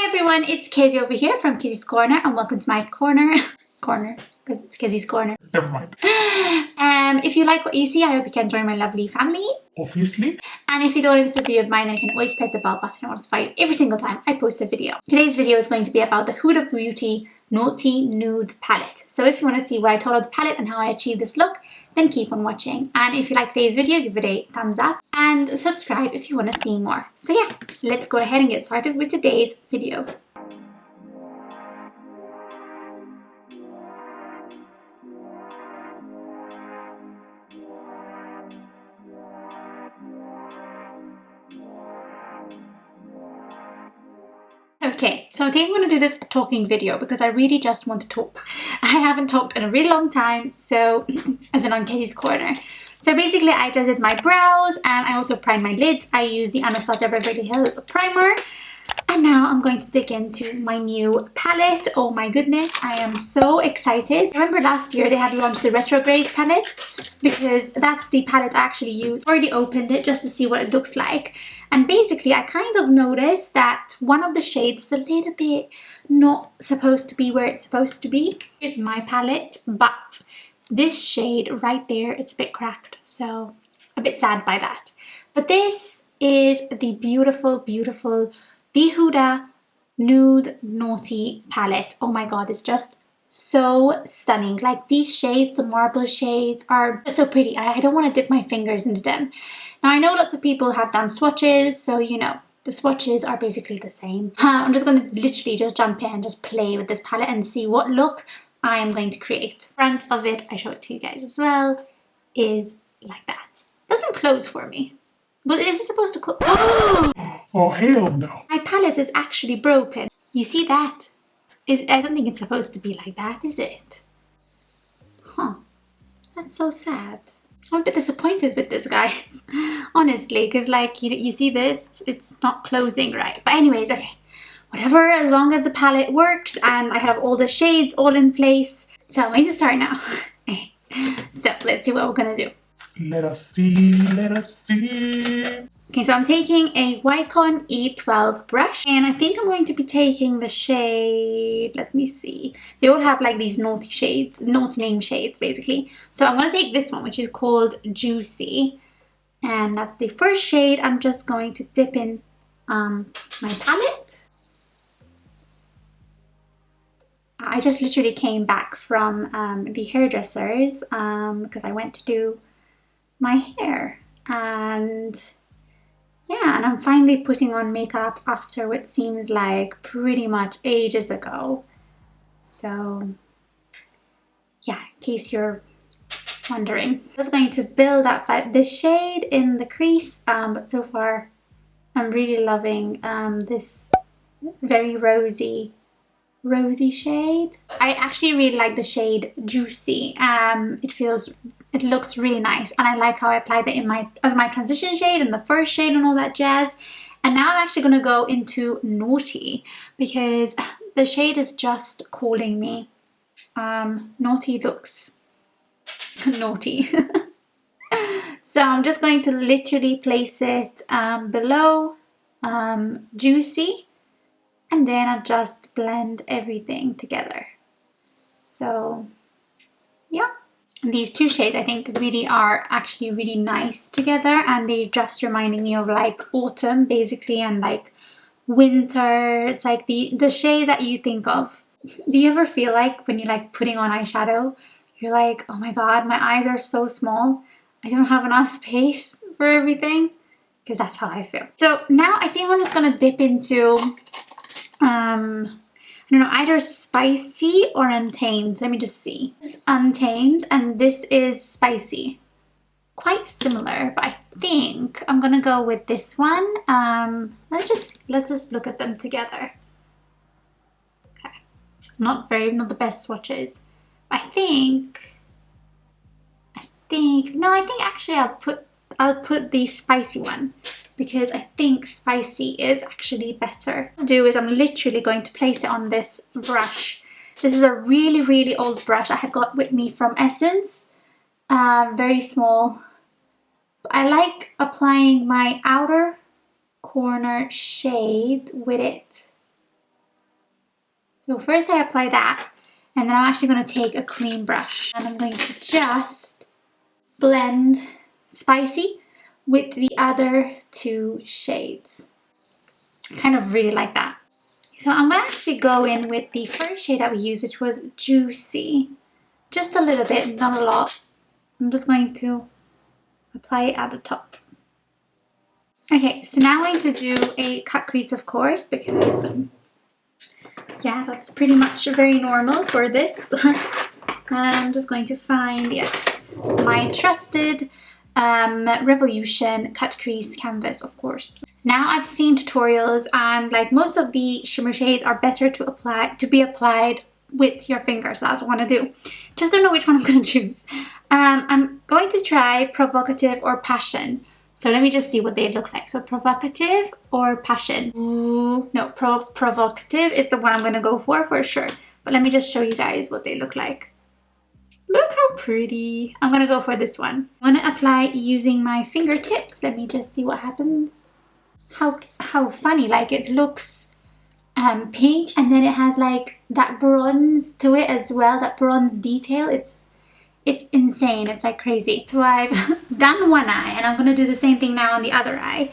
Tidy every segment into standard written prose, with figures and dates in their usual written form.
everyone, it's Kezzie over here from KezziesCorner and welcome to my corner, because it's KezziesCorner. Never mind. If you like what you see, I hope you can join my lovely family. Obviously. And if you don't want to miss a video of mine, then you can always press the bell button and notify you every single time I post a video. Today's video is going to be about the Huda Beauty Naughty Nude palette. So if you want to see where I thought of the palette and how I achieved this look, then keep on watching. And if you like today's video, give it a thumbs up and subscribe if you want to see more. So yeah, let's go ahead and get started with today's video. Okay, so I think I'm going to do this talking video because I really just want to talk. I haven't talked in a really long time, so as in on KezziesCorner. So basically I just did my brows and I also primed my lids. I used the Anastasia Beverly Hills primer. And now I'm going to dig into my new palette. Oh my goodness, I am so excited. I remember last year they had launched the Retrograde palette because that's the palette I actually used. I already opened it just to see what it looks like. And basically I kind of noticed that one of the shades is a little bit not supposed to be where it's supposed to be. Here's my palette, but this shade right there, it's a bit cracked. So a bit sad by that. But this is the beautiful, beautiful the Huda Nude Naughty palette. Oh my god, it's just so stunning. Like these shades, the marble shades, are just so pretty. I don't want to dip my fingers into them. Now I know lots of people have done swatches, so you know, the swatches are basically the same. I'm just going to literally just jump in and just play with this palette and see what look I am going to create. Front of it, I show it to you guys as well, is like that. Doesn't close for me. But is it supposed to close? Oh hell no. My palette is actually broken. You see that? I don't think it's supposed to be like that, is it? Huh. That's so sad. I'm a bit disappointed with this, guys. Honestly, because like, you see this? It's not closing right. But anyways, okay. Whatever, as long as the palette works and I have all the shades all in place. So I'm going to start now. So let's see what we're going to do. Let us see, let us see. Okay, so I'm taking a Wycon E12 brush and I think I'm going to be taking the shade, let me see. They all have like these naughty shades, naughty name shades basically. So I'm going to take this one, which is called Juicy. And that's the first shade. I'm just going to dip in my palette. I just literally came back from the hairdressers because I went to do my hair, and yeah, and I'm finally putting on makeup after what seems like pretty much ages ago. So yeah, in case you're wondering, I'm just going to build up this shade in the crease, but so far I'm really loving this very rosy shade. I actually really like the shade Juicy. It looks really nice, and I like how I applied it in as my transition shade and the first shade and all that jazz. And now I'm actually going to go into Naughty because the shade is just calling me. Naughty looks naughty. So I'm just going to literally place it below Juicy, and then I'll just blend everything together. So yeah. These two shades I think really are actually really nice together, and they just reminding me of like autumn basically and like winter. It's like the shades that you think of. Do you ever feel like when you're like putting on eyeshadow, you're like, oh my god, my eyes are so small. I don't have enough space for everything, because that's how I feel. So now I think I'm just gonna dip into I don't know, either Spicy or Untamed. Let me just see. This is Untamed and this is Spicy. Quite similar, but I think I'm gonna go with this one. Let's just look at them together. Okay, not the best swatches. I think actually I'll put the Spicy one, because I think Spicy is actually better. What I'll do is I'm literally going to place it on this brush. This is a really, really old brush I had got with me from Essence. Very small. I like applying my outer corner shade with it. So first I apply that, and then I'm actually going to take a clean brush and I'm going to just blend Spicy with the other two shades. I kind of really like that. So I'm going to actually go in with the first shade that we used, which was Juicy. Just a little bit, not a lot. I'm just going to apply it at the top. Okay, so now I'm going to do a cut crease, of course, because yeah, that's pretty much very normal for this. I'm just going to find, yes, my trusted Revolution cut crease canvas, of course. Now I've seen tutorials, and like most of the shimmer shades are better to be applied with your finger, so that's what I want to do. Just don't know which one I'm going to choose. I'm going to try Provocative or Passion. So let me just see what they look like. So Provocative or Passion. Ooh, no, Provocative is the one I'm going to go for sure. But let me just show you guys what they look like. Look how pretty. I'm going to go for this one. I'm going to apply using my fingertips. Let me just see what happens. How funny, like it looks pink, and then it has like that bronze to it as well, that bronze detail. It's insane. It's like crazy. So I've done one eye, and I'm going to do the same thing now on the other eye.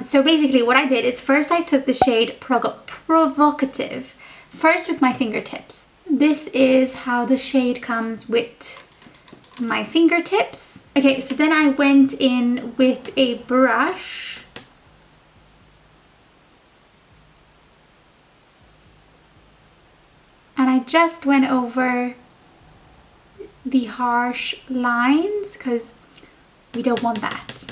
So basically what I did is first I took the shade Provocative first with my fingertips. This is how the shade comes with my fingertips. Okay, so then I went in with a brush. And I just went over the harsh lines because we don't want that.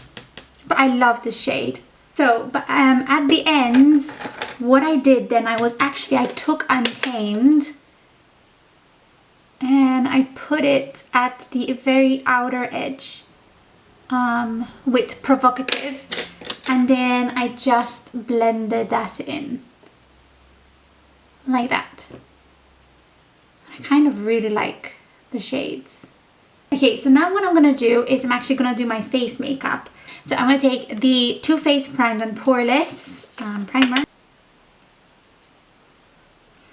But I love the shade. So, but at the ends, what I did then, I took Untamed and I put it at the very outer edge with Provocative, and then I just blended that in like that. I kind of really like the shades. Okay, so now what I'm going to do is I'm actually going to do my face makeup. So I'm going to take the Too Faced Primed and Poreless primer.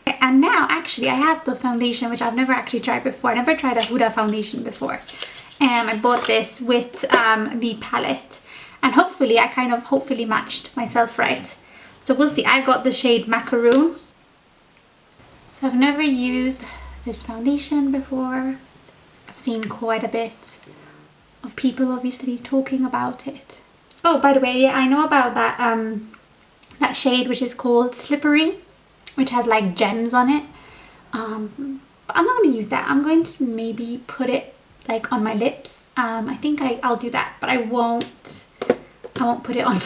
And now actually I have the foundation, which I've never actually tried before. I never tried a Huda foundation before. And I bought this with the palette. And hopefully I hopefully matched myself right. So we'll see. I got the shade Macaroon. So I've never used this foundation before. I've seen quite a bit of people obviously talking about it. Oh, by the way, I know about that that shade which is called Slippery, which has like gems on it. But I'm not going to use that. I'm going to maybe put it like on my lips. I think I'll do that, but I won't put it on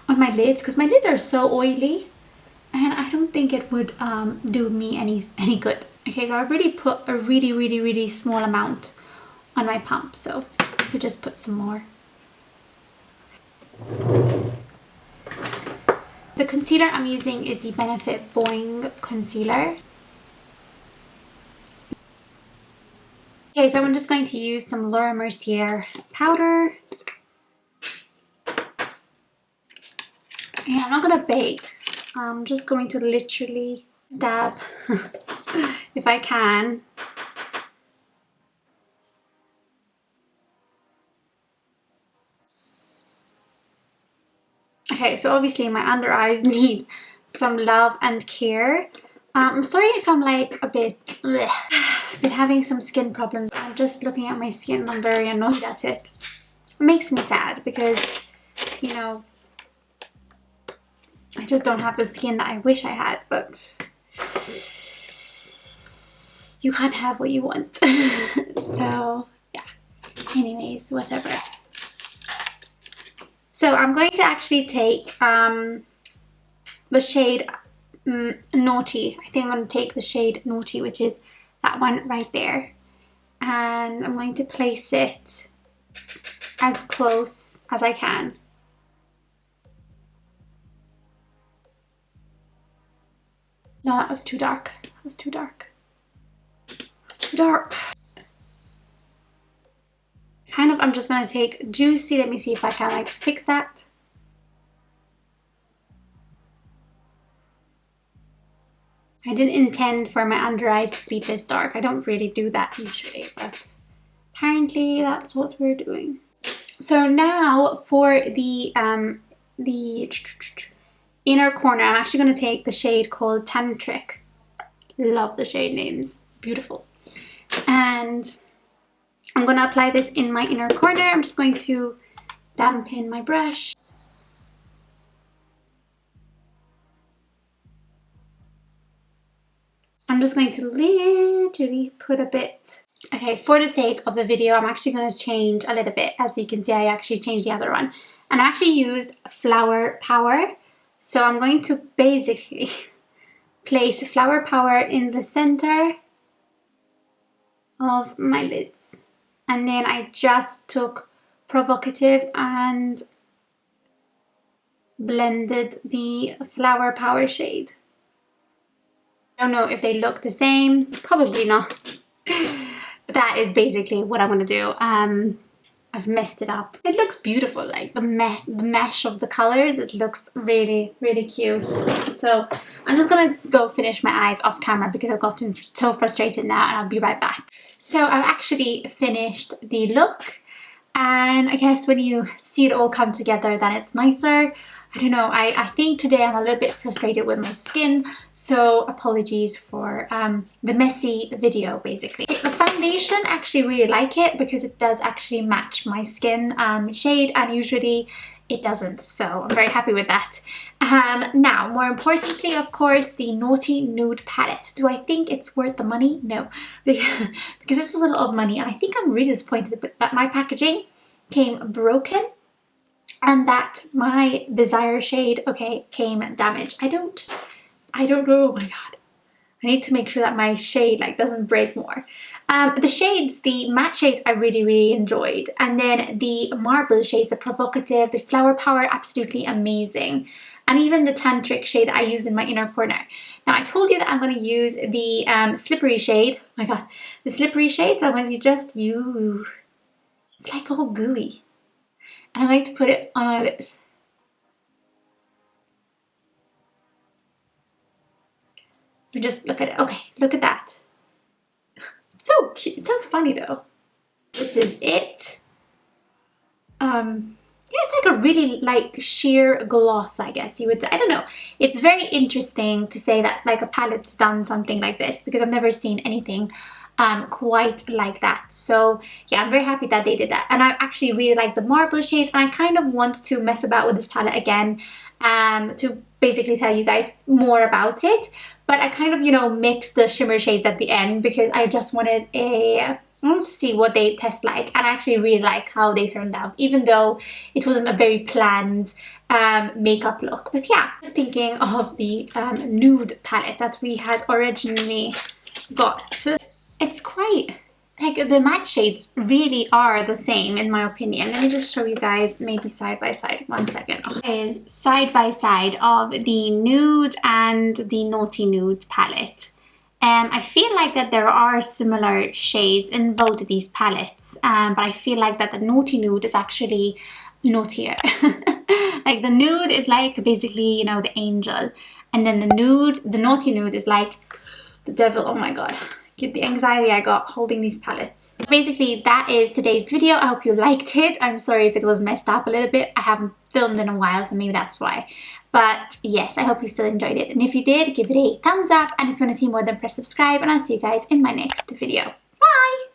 my lids because my lids are so oily. And I don't think it would do me any good. Okay, so I already put a really small amount on my pump, so to just put some more. The concealer I'm using is the Benefit Boing Concealer. Okay, so I'm just going to use some Laura Mercier powder. And I'm not going to bake. I'm just going to literally dab if I can. Okay, so obviously my under eyes need some love and care. I'm sorry if I'm like a bit been having some skin problems. I'm just looking at my skin and I'm very annoyed at it. It makes me sad because, you know, I just don't have the skin that I wish I had, but you can't have what you want. So yeah, anyways, whatever. So I'm going to actually take the shade Naughty. I think I'm going to take the shade Naughty, which is that one right there. And I'm going to place it as close as I can. No, that was too dark. That was too dark. That was too dark. Kind of, I'm just going to take Juicy. Let me see if I can like fix that. I didn't intend for my under eyes to be this dark. I don't really do that usually, but apparently that's what we're doing. So now for the inner corner, I'm actually going to take the shade called Tantric. Love the shade names. Beautiful. And I'm going to apply this in my inner corner. I'm just going to dampen my brush. I'm just going to literally put a bit. Okay, for the sake of the video, I'm actually going to change a little bit. As you can see, I actually changed the other one. And I actually used Flower Power. So I'm going to basically place Flower Power in the center of my lids. And then I just took Provocative and blended the Flower Power shade. I don't know if they look the same, probably not. But that is basically what I'm gonna do. I've messed it up. It looks beautiful, like the mesh of the colors. It looks really, really cute. So I'm just gonna go finish my eyes off camera because I've gotten so frustrated now, and I'll be right back. So I've actually finished the look, and I guess when you see it all come together, then it's nicer. I don't know, I think today I'm a little bit frustrated with my skin, so apologies for the messy video basically. The foundation, I actually really like it because it does actually match my skin shade, and usually it doesn't, so I'm very happy with that. Now, more importantly, of course, the Naughty Nude palette. Do I think it's worth the money? No, because this was a lot of money, and I think I'm really disappointed that my packaging came broken and that my desire shade, okay, came damaged. I don't know, oh my god. I need to make sure that my shade like doesn't break more. The shades, the matte shades I really enjoyed. And then the marble shades, the Provocative, the Flower Power, absolutely amazing. And even the Tantric shade I used in my inner corner. Now I told you that I'm going to use the slippery shade. Oh my god, the slippery shades I'm going to just use. It's like all gooey. And I'm going to put it on my lips. And just look at it. Okay, look at that. It's so cute. It's so funny though. This is it. Yeah, it's like a really like sheer gloss, I guess you would say. I don't know. It's very interesting to say that like a palette's done something like this because I've never seen anything quite like that. So yeah, I'm very happy that they did that, and I actually really like the marble shades, and I kind of want to mess about with this palette again to basically tell you guys more about it. But I kind of, you know, mixed the shimmer shades at the end because I just wanted I want to see what they test like, and I actually really like how they turned out, even though it wasn't a very planned makeup look. But yeah, just thinking of the nude palette that we had originally got. It's quite, like the matte shades really are the same in my opinion. Let me just show you guys maybe side by side. 1 second. Is side by side of the nude and the Naughty Nude palette. I feel like that there are similar shades in both of these palettes, but I feel like that the Naughty Nude is actually naughtier. Like the nude is like basically, you know, the angel, and then the Naughty Nude is like the devil. Oh my god. Get the anxiety I got holding these palettes. Basically, that is today's video. I hope you liked it. I'm sorry if it was messed up a little bit. I haven't filmed in a while, so maybe that's why. But yes, I hope you still enjoyed it. And if you did, give it a thumbs up. And if you want to see more, then press subscribe. And I'll see you guys in my next video. Bye!